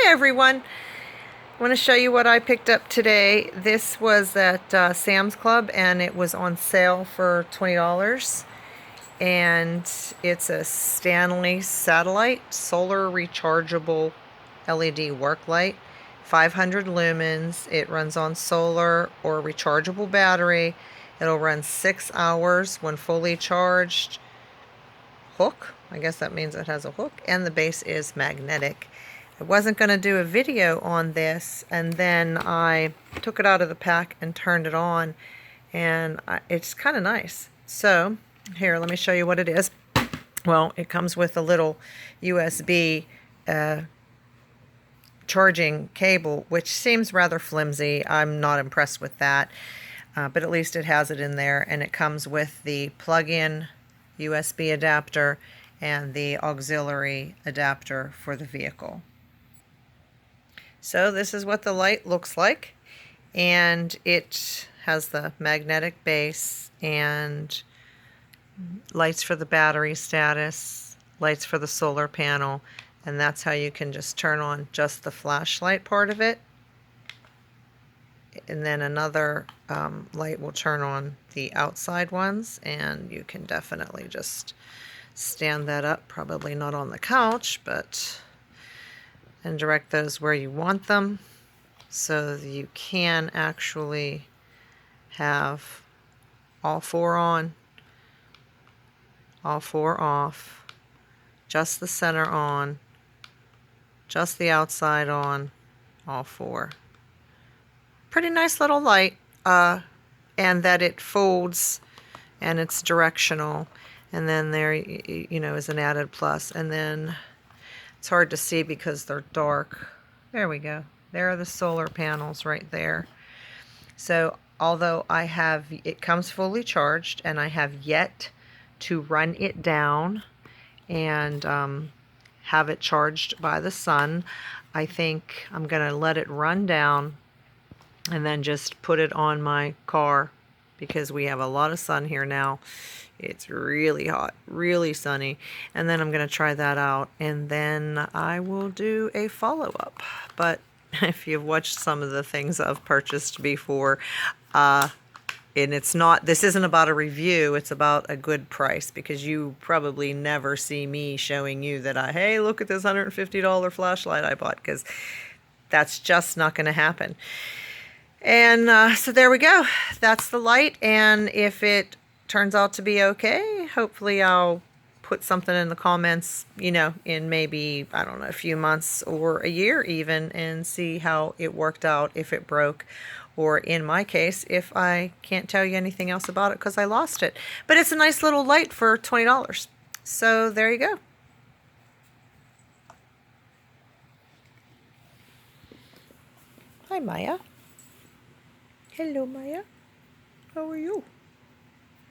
everyone. I want to show you what I picked up today. This was at Sam's Club and it was on sale for $20. And it's a Stanley satellite solar rechargeable LED work light. 500 lumens. It runs on solar or rechargeable battery. It'll run 6 hours when fully charged. Hook, I guess that means it has a hook, and the base is magnetic. I wasn't going to do a video on this, and then I took it out of the pack and turned it on, and it's kind of nice. So here, let me show you what it is. Well, it comes with a little USB charging cable, which seems rather flimsy. I'm not impressed with that, but at least it has it in there, and it comes with the plug-in USB adapter and the auxiliary adapter for the vehicle. So this is what the light looks like, and it has the magnetic base and lights for the battery status, lights for the solar panel, and that's how you can just turn on just the flashlight part of it. And then another light will turn on the outside ones, and you can definitely just stand that up, probably not on the couch, but and direct those where you want them, so you can actually have all four on, all four off, just the center on, just the outside on, all four. Pretty nice little light, and that it folds and it's directional, and then there is an added plus, and then it's hard to see because they're dark. There we go. There are the solar panels right there. So although it comes fully charged, and I have yet to run it down and have it charged by the sun, I think I'm going to let it run down and then just put it on my car, because we have a lot of sun here now. It's really hot, really sunny, and then I'm going to try that out, and then I will do a follow-up. But if you've watched some of the things I've purchased before, and this isn't about a review, it's about a good price, because you probably never see me showing you that hey, look at this $150 flashlight I bought, because that's just not going to happen. And so there we go. That's the light, and if it turns out to be okay, hopefully I'll put something in the comments, in maybe, I don't know, a few months or a year even, and see how it worked out, if it broke, or in my case, if I can't tell you anything else about it because I lost it. But it's a nice little light for $20. So there you go. Hi, Maya. Hello, Maya. How are you?